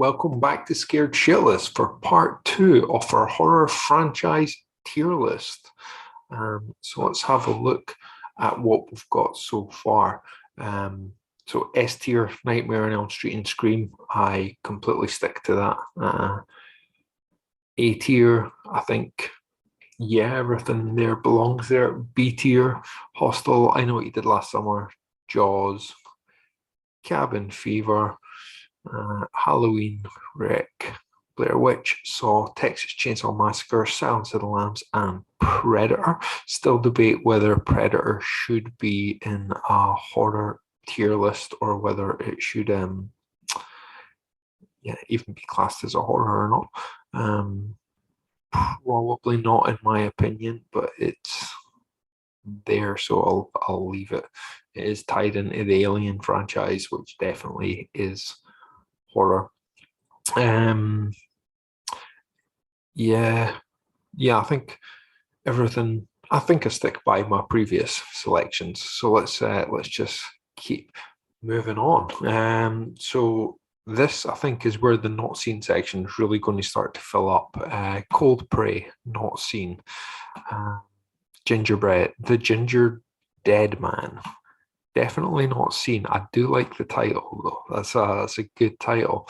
Welcome back to Scared Shitless for part two of our horror franchise tier list. So let's have a look at what we've got so far. So S tier, Nightmare on Elm Street and Scream, I completely stick to that. A tier, I think, yeah, everything there belongs there. B tier, Hostel, I Know What You Did Last Summer, Jaws, Cabin Fever, Halloween, Wreck, Blair Witch, Saw, Texas Chainsaw Massacre, Silence of the Lambs, and Predator. Still debate whether Predator should be in a horror tier list or whether it should even be classed as a horror or not. Probably not in my opinion, but it's there, so I'll leave it. It is tied into the Alien franchise, which definitely is horror. Yeah, I think everything. I think I stick by my previous selections. So let's just keep moving on. So this I think is where the not seen section is really going to start to fill up. Cold Prey, not seen. Gingerbread, the Ginger Dead Man. Definitely not seen. I do like the title though. That's a good title.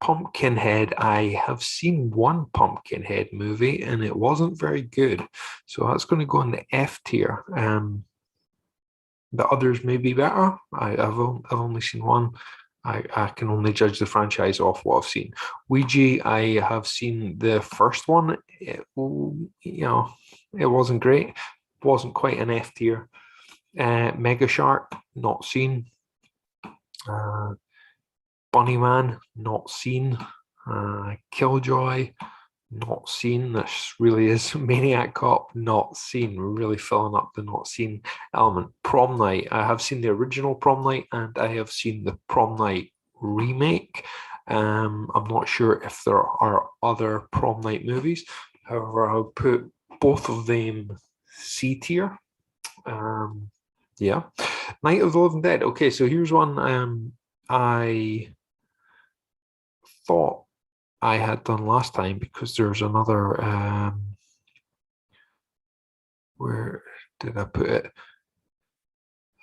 Pumpkinhead. I have seen one Pumpkinhead movie and it wasn't very good, so that's going to go in the F tier. The others may be better. I've only seen one. I can only judge the franchise off what I've seen. Ouija, I have seen the first one. It wasn't great. It wasn't quite an F tier. Mega Shark, not seen. Bunny Man, not seen. Killjoy, not seen. This really is Maniac Cop, not seen. We're really filling up the not seen element. Prom Night, I have seen the original Prom Night and I have seen the Prom Night remake. I'm not sure if there are other Prom Night movies. However, I'll put both of them C tier. Yeah. Night of the Living Dead. Okay, so here's one I thought I had done last time because there's another where did I put it?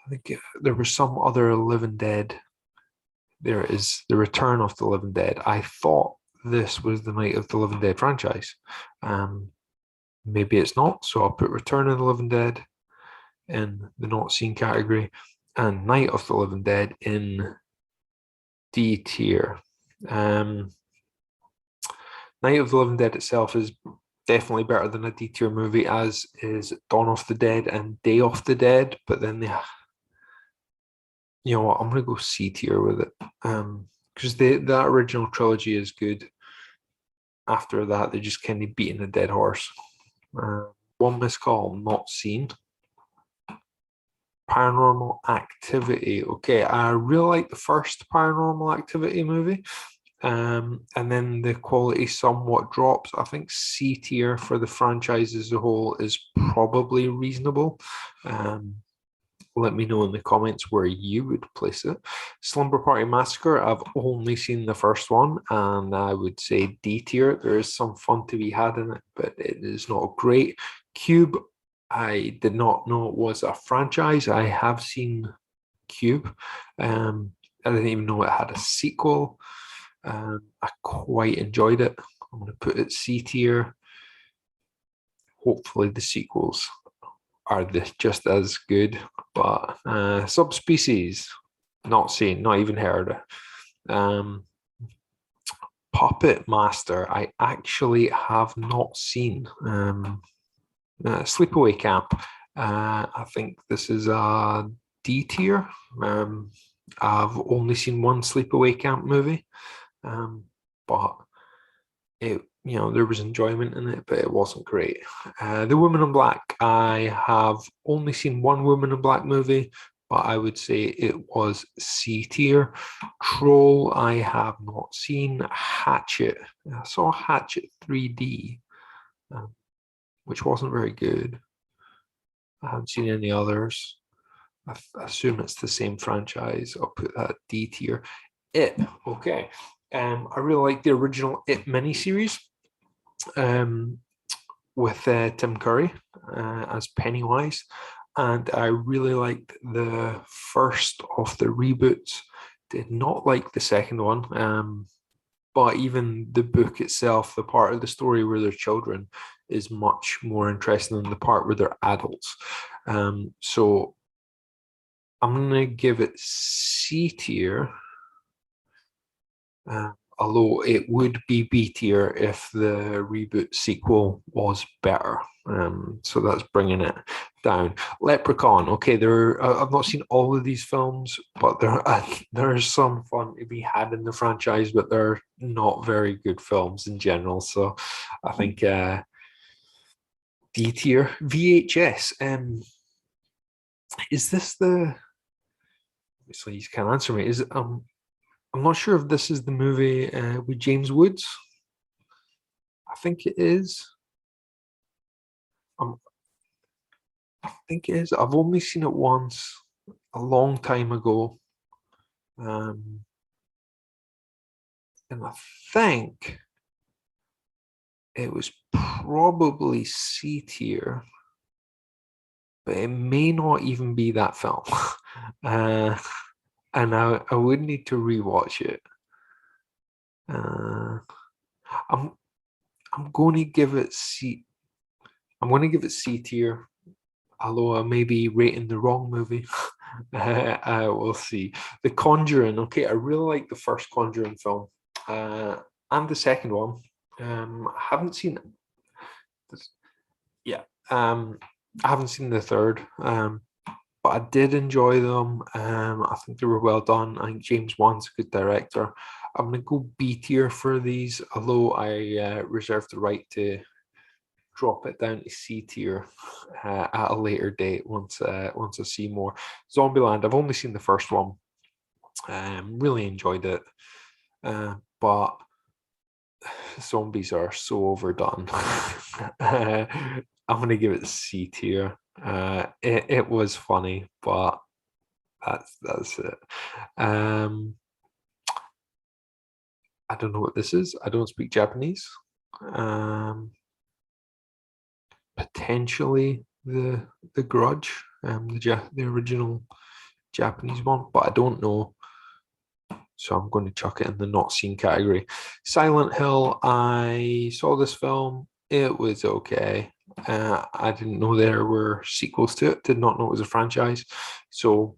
I think there was some other Living Dead. There is The Return of the Living Dead. I thought this was the Night of the Living Dead franchise. Maybe it's not, so I'll put Return of the Living Dead in the not seen category and Night of the Living Dead in D tier. Night of the Living Dead itself is definitely better than a D tier movie, as is Dawn of the Dead and Day of the Dead. But then you know what? I'm gonna go C tier with it because that original trilogy is good. After that, they're just kind of beating a dead horse. One Missed Call, not seen. Paranormal Activity. Okay, I really like the first Paranormal Activity movie. And then the quality somewhat drops. I think C tier for the franchise as a whole is probably reasonable. Let me know in the comments where you would place it. Slumber Party Massacre, I've only seen the first one, and I would say D tier. There is some fun to be had in it, but it is not great. Cube, I did not know it was a franchise. I have seen Cube. I didn't even know it had a sequel. I quite enjoyed it. I'm going to put it C tier. Hopefully the sequels are just as good. But Subspecies, not seen, not even heard of. Puppet Master, I actually have not seen. Sleepaway Camp, I think this is a D tier. I've only seen one Sleepaway Camp movie. But it, there was enjoyment in it, but it wasn't great. The Woman in Black, I have only seen one Woman in Black movie, but I would say it was C tier. Troll, I have not seen. Hatchet, I saw Hatchet 3D, which wasn't very good. I haven't seen any others. I assume it's the same franchise. I'll put that D tier. It, okay. I really like the original It miniseries um, with Tim Curry as Pennywise, and I really liked the first of the reboots. Did not like the second one, but even the book itself, the part of the story where they're children, is much more interesting than the part where they're adults. So I'm gonna give it C tier. Although it would be B tier if the reboot sequel was better. So that's bringing it down. Leprechaun. Okay, I've not seen all of these films, but there's some fun to be had in the franchise, but they're not very good films in general. So I think D tier. VHS. Is this the? So you can't answer me. Is it, I'm not sure if this is the movie with James Woods. I think it is. Um, I think it is. I've only seen it once, a long time ago, um, and I think it was probably C tier, but it may not even be that film. uh, and I would need to rewatch it. Uh, I'm I'm going to give it C. I'm going to give it C tier, although I may be rating the wrong movie. We'll see. The Conjuring. Okay, I really like the first Conjuring film, and the second one. I haven't seen. This, yeah. I haven't seen the third. But I did enjoy them. I think they were well done. I think James Wan's a good director. I'm gonna go B tier for these, although I reserve the right to drop it down to C tier at a later date once I see more. Zombieland. I've only seen the first one. Really enjoyed it, but zombies are so overdone. I'm gonna give it C tier. It was funny, but that's it. Um, I don't know what this is. I don't speak Japanese. Um, Potentially the Grudge, the original Japanese one, but I don't know. So I'm going to chuck it in the not seen category. Silent Hill. I saw this film. It was okay. I didn't know there were sequels to it. Did not know it was a franchise. So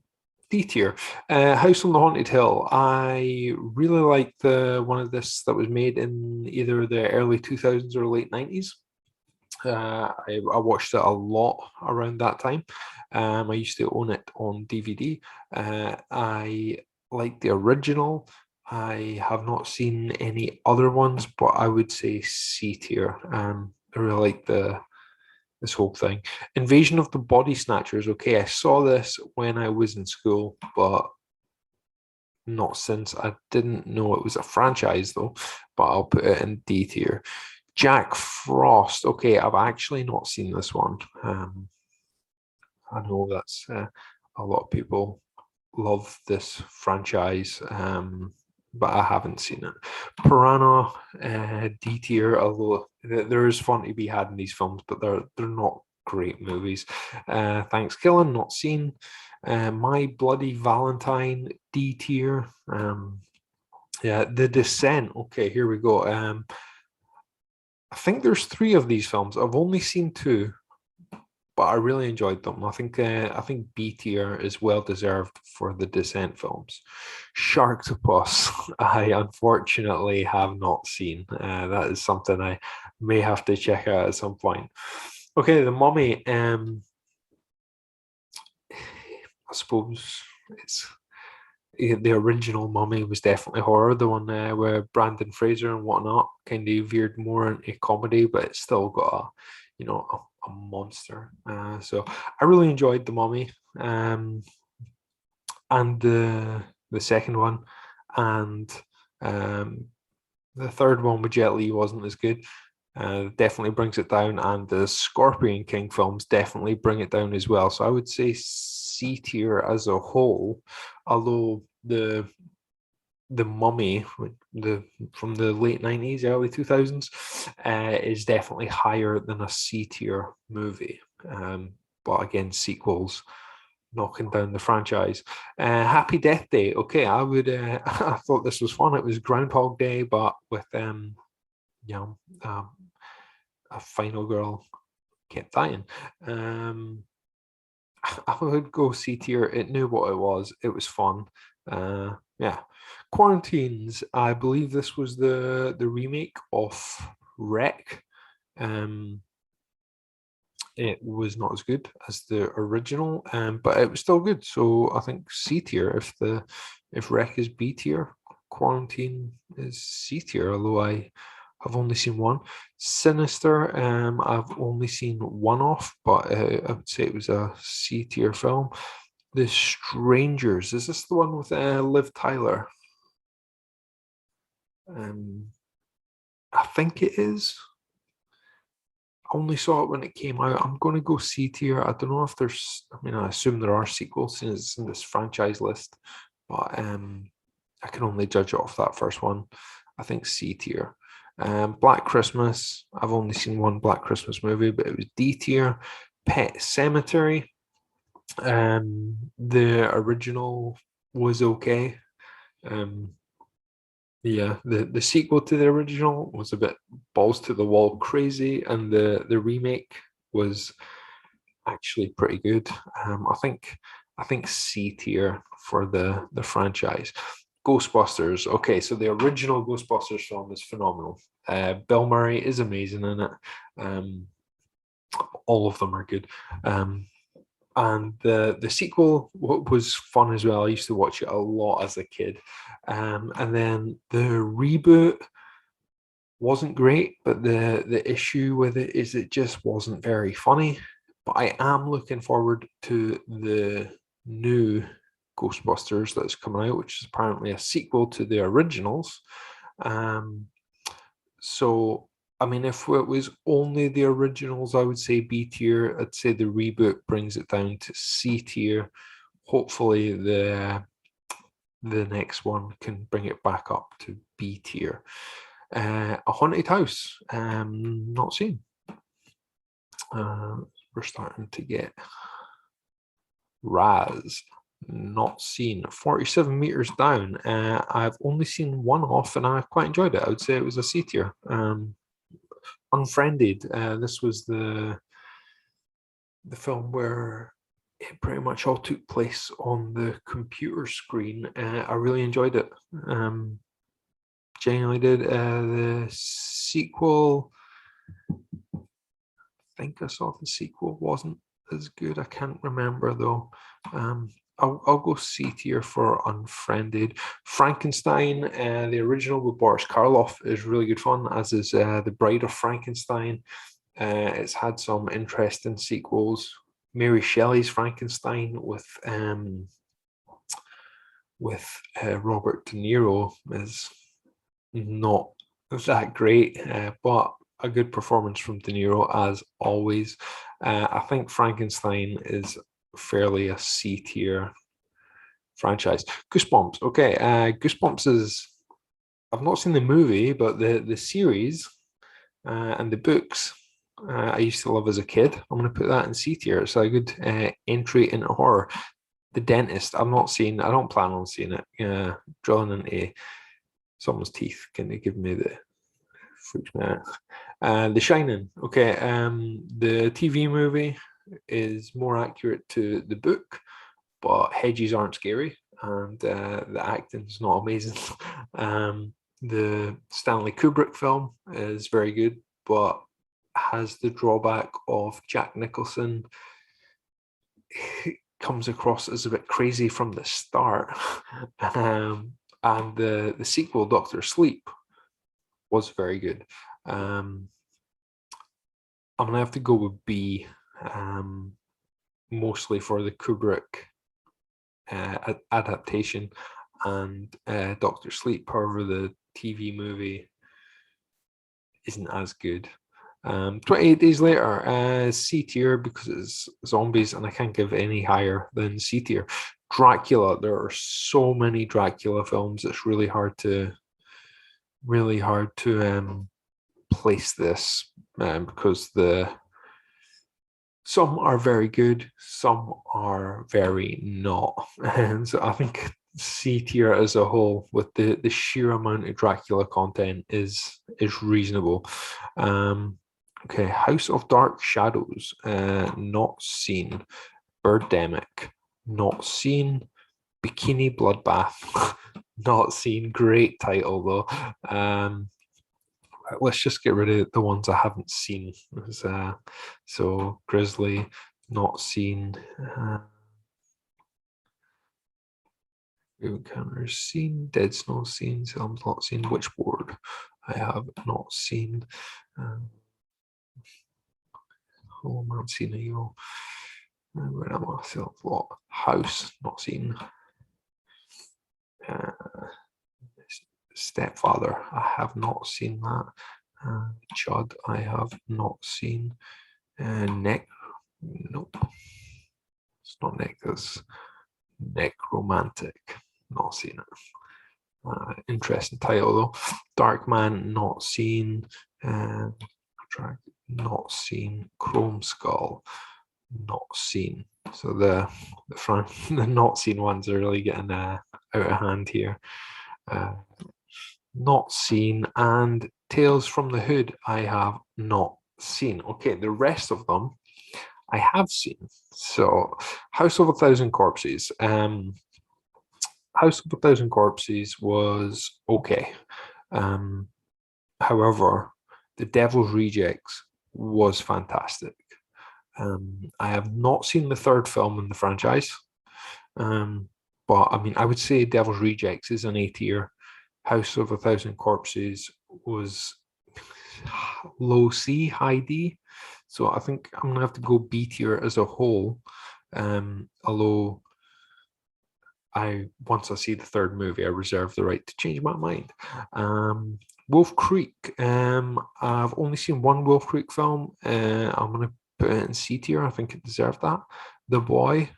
D tier. House on the Haunted Hill. I really like the one of this that was made in either the early 2000s or late 90s. I watched it a lot around that time. I used to own it on DVD. I like the original. I have not seen any other ones, but I would say C tier. I really like this whole thing. Invasion of the Body Snatchers. Okay, I saw this when I was in school, but not since. I didn't know it was a franchise though, but I'll put it in D tier. Jack Frost. Okay, I've actually not seen this one. I know that's a lot of people love this franchise, but I haven't seen it. Piranha, D tier, although there is fun to be had in these films, but they're not great movies. Thanks, Killing, not seen. My Bloody Valentine, D tier. Yeah, The Descent. Okay, here we go. I think there's three of these films. I've only seen two, but I really enjoyed them. I think B tier is well deserved for the Descent films. Sharktopus, I unfortunately have not seen. That is something I may have to check out at some point. Okay, The Mummy. I suppose it's the original Mummy was definitely horror. The one where Brandon Fraser and whatnot kind of veered more into comedy, but it's still got a monster. So I really enjoyed The Mummy, and the second one, and um, the third one with Jet Li wasn't as good. Definitely brings it down, and the Scorpion King films definitely bring it down as well. So I would say C tier as a whole, although The Mummy, from the late 90s, early 2000s, is definitely higher than a C tier movie. But again, sequels knocking down the franchise. Happy Death Day. Okay, I would. I thought this was fun. It was Groundhog Day, but with you know, a final girl kept dying. I would go C tier. It knew what it was. It was fun. Yeah. Quarantines. I believe this was the remake of Wreck. It was not as good as the original, but it was still good. So I think C tier. If Wreck is B tier, Quarantine is C tier. Although I have only seen one. Sinister. I've only seen one off, but I would say it was a C tier film. The Strangers. Is this the one with Liv Tyler? I think it is. I only saw it when it came out. I'm going to go C tier. I don't know if there's. I mean, I assume there are sequels since it's in this franchise list, but I can only judge it off that first one. I think C tier. Black Christmas. I've only seen one Black Christmas movie, but it was D tier. Pet Cemetery. The original was okay. Yeah, the sequel to the original was a bit balls to the wall crazy, and the remake was actually pretty good. I think C tier for the franchise. Ghostbusters. Okay, so the original Ghostbusters film is phenomenal. Bill Murray is amazing in it. All of them are good. And the sequel was fun as well. I used to watch it a lot as a kid. And then the reboot wasn't great, but the issue with it is it just wasn't very funny. But I am looking forward to the new Ghostbusters that's coming out, which is apparently a sequel to the originals. So I mean, if it was only the originals, I would say B tier. I'd say the reboot brings it down to C tier. Hopefully, the next one can bring it back up to B tier. A Haunted House, not seen. We're starting to get Raz, not seen. 47 meters down. I've only seen one off, and I quite enjoyed it. I would say it was a C tier. Unfriended. This was the film where it pretty much all took place on the computer screen. I really enjoyed it. Genuinely did. The sequel, I think I saw the sequel wasn't as good. I can't remember though. I'll go C tier for Unfriended. Frankenstein, the original with Boris Karloff, is really good fun, as is The Bride of Frankenstein. It's had some interesting sequels. Mary Shelley's Frankenstein with Robert De Niro is not that great, but a good performance from De Niro as always. I think Frankenstein is fairly a C tier franchise. Goosebumps. Okay, Goosebumps is. I've not seen the movie, but the series and the books I used to love as a kid. I'm going to put that in C tier. It's a good entry into horror. The Dentist. I've not seen. I don't plan on seeing it. Drilling into someone's teeth. Can they give me the freaks me out? The Shining. Okay. The TV movie is more accurate to the book, but hedges aren't scary, and the acting is not amazing. The Stanley Kubrick film is very good, but has the drawback of Jack Nicholson comes across as a bit crazy from the start. And the sequel, Doctor Sleep, was very good. I'm gonna have to go with B, mostly for the Kubrick adaptation, and Doctor Sleep. However, the TV movie isn't as good. 28 Days Later, C tier because it's zombies, and I can't give any higher than C tier. Dracula. There are so many Dracula films. It's really hard to place this, because some are very good, some are very not. And so I think C tier as a whole, with the sheer amount of Dracula content, is reasonable. Okay, House of Dark Shadows, not seen. Birdemic, not seen. Bikini Bloodbath, not seen. Great title though. Let's just get rid of the ones I haven't seen. So Grizzly, not seen. Encounters seen. Dead Snow seen. Salem's Lot seen. Witchboard I have not seen. Oh man, seen Evil. Where am I? Salem's Lot. House not seen. Stepfather, I have not seen that. Chud, I have not seen. Neck, nope. It's not Neck, that's Necromantic. Not seen it. Interesting title though. Darkman, not seen. Not seen. Chrome Skull, not seen. So the not seen ones are really getting out of hand here. Not seen. And Tales from the Hood, I have not seen. Okay, the rest of them I have seen. So House of a Thousand Corpses. House of a Thousand Corpses was okay. However, The Devil's Rejects was fantastic. I have not seen the third film in the franchise. But I mean, I would say Devil's Rejects is an A tier. House of a Thousand Corpses was low C, high D. So I think I'm gonna have to go B tier as a whole. Although once I see the third movie, I reserve the right to change my mind. Wolf Creek. I've only seen one Wolf Creek film. I'm gonna put it in C tier. I think it deserved that. The Boy,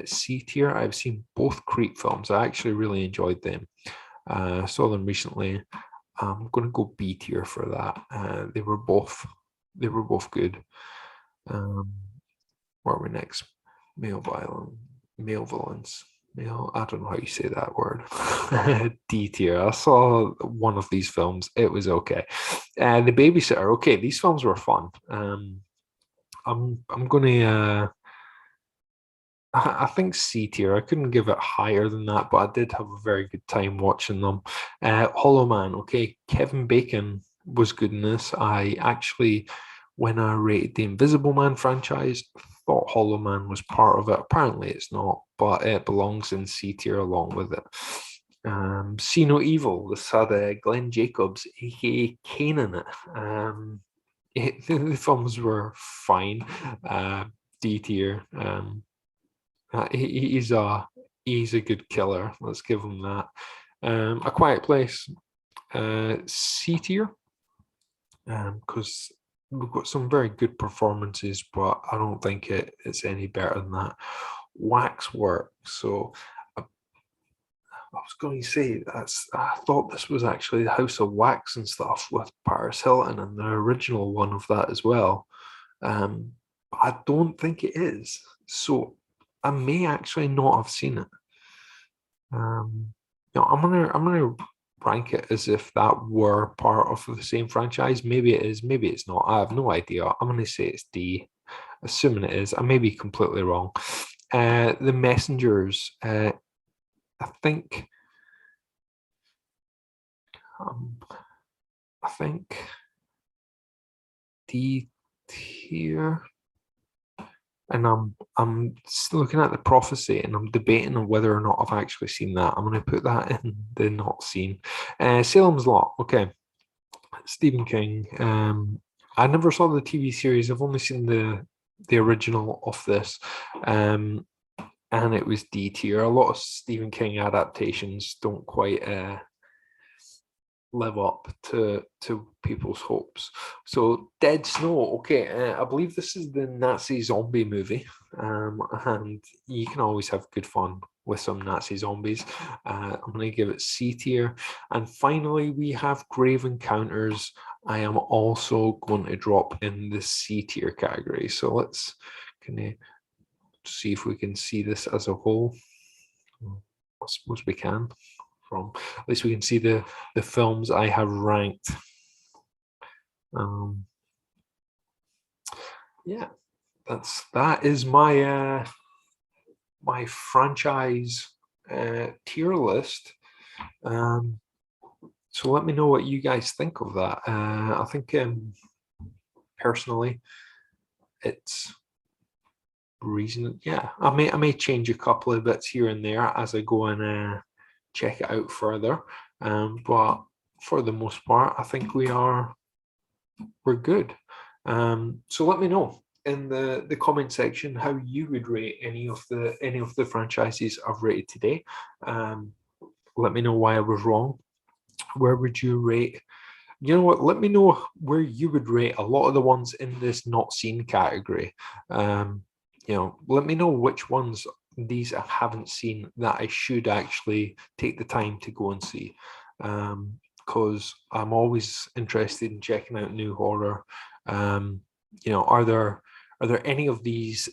C tier. I've seen both Creek films. I actually really enjoyed them. Saw them recently. I'm going to go B tier for that. They were both good. Where are we next? Male violence. I don't know how you say that word. D tier. I saw one of these films. It was okay. The Babysitter. Okay, these films were fun. I'm gonna. I think C tier. I couldn't give it higher than that, but I did have a very good time watching them. Hollow Man. Okay, Kevin Bacon was good in this. I actually, when I rated the Invisible Man franchise, thought Hollow Man was part of it. Apparently, it's not, but it belongs in C tier along with it. See No Evil. This had Glenn Jacobs, aka Kane, in it. The films were fine. D tier. He's a good killer. Let's give him that. A Quiet Place, C tier, because we've got some very good performances, but I don't think it's any better than that. Waxwork. So I was going to say I thought this was actually the House of Wax and stuff with Paris Hilton and the original one of that as well. But I don't think it is. So I may actually not have seen it. I'm gonna rank it as if that were part of the same franchise. Maybe it is, maybe it's not. I have no idea. I'm gonna say it's D, assuming it is. I may be completely wrong. The Messengers. I think. I think D tier. And I'm still looking at The Prophecy, and I'm debating on whether or not I've actually seen that. I'm going to put that in the not seen. Salem's Lot. Okay, Stephen King. I never saw the TV series. I've only seen the original of this, and it was D tier. A lot of Stephen King adaptations don't quite live up to people's hopes. So Dead Snow. Okay, I believe this is the Nazi zombie movie, and you can always have good fun with some Nazi zombies. I'm going to give it C tier. And finally, we have Grave Encounters. I am also going to drop in the C tier category. So let's kind of see if we can see this as a whole. I suppose we can. At least we can see the films I have ranked. Yeah, that is my my franchise tier list. So let me know what you guys think of that. I think personally, it's reason. Yeah, I may change a couple of bits here and there as I go and check it out further. But for the most part, I think we're good. So let me know in the comment section how you would rate any of the franchises I've rated today. Let me know why I was wrong. Where would you rate? You know what? Let me know where you would rate a lot of the ones in this not seen category. Let me know which ones these I haven't seen that I should actually take the time to go and see. Because I'm always interested in checking out new horror. Are there any of these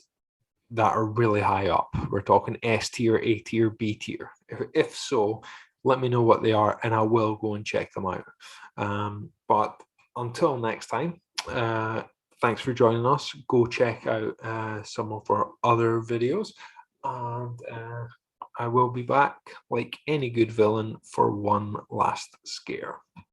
that are really high up? We're talking S tier, A tier, B tier. If so, let me know what they are, and I will go and check them out. But until next time, thanks for joining us. Go check out some of our other videos, and I will be back like any good villain for one last scare.